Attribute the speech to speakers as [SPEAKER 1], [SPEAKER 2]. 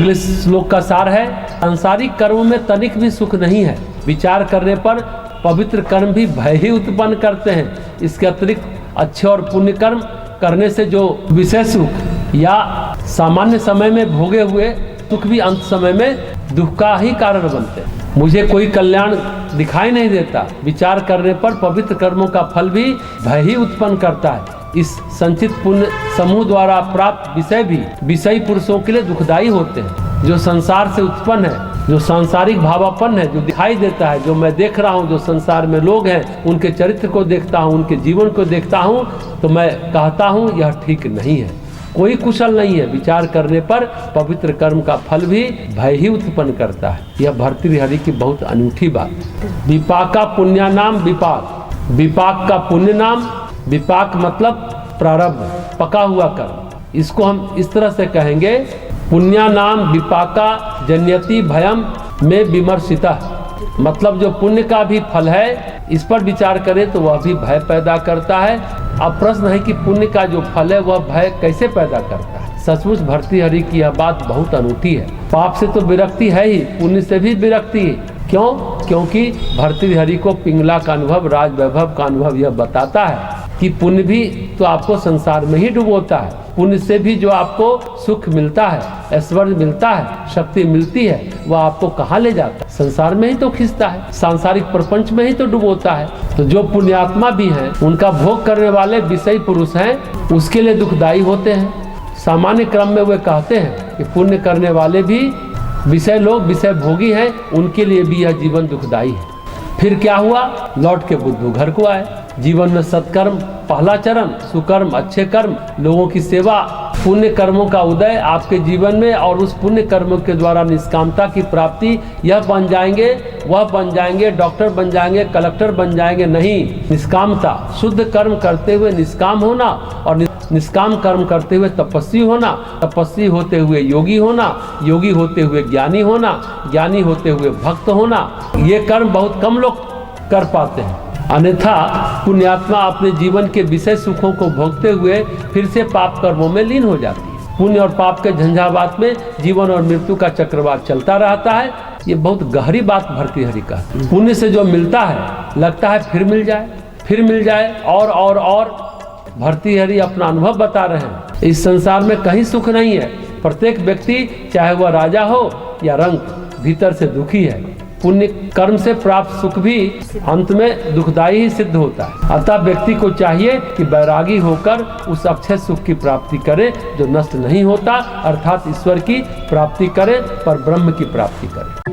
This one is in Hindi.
[SPEAKER 1] अगले श्लोक का सार है, सांसारिक कर्म में तनिक भी सुख नहीं है। विचार करने पर पवित्र कर्म भी भय ही उत्पन्न करते हैं। इसके अतिरिक्त अच्छे और पुण्य कर्म करने से जो विषय सुख या सामान्य समय में भोगे हुए सुख भी अंत समय में दुख का ही कारण बनते हैं। मुझे कोई कल्याण दिखाई नहीं देता। विचार करने पर पवित्र कर्मों का फल भी भय ही उत्पन्न करता है। इस संचित पुण्य समूह द्वारा प्राप्त विषय भी विषयी पुरुषों के लिए दुखदायी होते हैं। जो संसार से उत्पन्न है, जो सांसारिक भावापन है, जो दिखाई देता है, जो मैं देख रहा हूँ, जो संसार में लोग हैं, उनके चरित्र को देखता हूँ, उनके जीवन को देखता हूँ, तो मैं कहता हूँ यह ठीक नहीं है। कोई कुशल नहीं है। विचार करने पर पवित्र कर्म का फल भी भय ही उत्पन्न करता है। यह भर्तृहरि की बहुत अनूठी बात। विपाका पुण्य नाम विपाक, विपाक का पुण्य नाम, विपाक मतलब प्रारब्ध, पका हुआ कर्म। इसको हम इस तरह से कहेंगे, पुण्य नाम विपाका जन्यति भयम में विमर्शिता, मतलब जो पुण्य का भी फल है इस पर विचार करें तो वह भी भय पैदा करता है। अब प्रश्न है कि पुण्य का जो फल है वह भय कैसे पैदा करता है। सचमुच भर्तृहरि की यह बात बहुत अनूठी है। पाप से तो विरक्ति है ही, पुण्य से भी विरक्ति है। क्यों? क्योंकि भर्तृहरि को पिंगला का अनुभव, राज वैभव का अनुभव यह बताता है कि पुण्य भी तो आपको संसार में ही डुबोता है। पुण्य से भी जो आपको सुख मिलता है, ऐश्वर्य मिलता है, शक्ति मिलती है, वह आपको कहाँ ले जाता है? संसार में ही तो खींचता है, सांसारिक प्रपंच में ही तो डुबोता है। तो जो पुण्यात्मा भी हैं, उनका भोग करने वाले विषयी पुरुष हैं, उसके लिए दुखदायी होते हैं। सामान्य क्रम में वे कहते हैं कि पुण्य करने वाले भी विषय लोग, विषय भोगी हैं, उनके लिए भी यह जीवन दुखदायी है। फिर क्या हुआ? लौट के बुद्धू घर को आए। जीवन में सत्कर्म पहला चरण, सुकर्म अच्छे कर्म, लोगों की सेवा, पुण्य कर्मों का उदय आपके जीवन में, और उस पुण्य कर्मों के द्वारा निष्कामता की प्राप्ति। यह बन जाएंगे, वह बन जाएंगे, डॉक्टर बन जाएंगे, कलेक्टर बन जाएंगे, नहीं। निष्कामता, शुद्ध कर्म करते हुए निष्काम होना, और निष्काम कर्म करते हुए तपस्वी होना, तपस्वी होते हुए योगी होना, योगी होते हुए ज्ञानी होना, ज्ञानी होते हुए भक्त होना। ये कर्म बहुत कम लोग कर पाते हैं। अन्यथा पुण्यात्मा अपने जीवन के विषय सुखों को भोगते हुए फिर से पाप कर्मों में लीन हो जाती है। पुण्य और पाप के झंझावात में जीवन और मृत्यु का चक्रवात चलता रहता है। ये बहुत गहरी बात भर्तृहरि का। पुण्य से जो मिलता है लगता है फिर मिल जाए, फिर मिल जाए, और भर्तृहरि अपना अनुभव बता रहे हैं। इस संसार में कहीं सुख नहीं है। प्रत्येक व्यक्ति, चाहे वह राजा हो या रंक, भीतर से दुखी है। पुण्य कर्म से प्राप्त सुख भी अंत में दुखदायी ही सिद्ध होता है। अतः व्यक्ति को चाहिए कि वैरागी होकर उस अक्षय सुख की प्राप्ति करे जो नष्ट नहीं होता, अर्थात ईश्वर की प्राप्ति करे, पर ब्रह्म की प्राप्ति करे।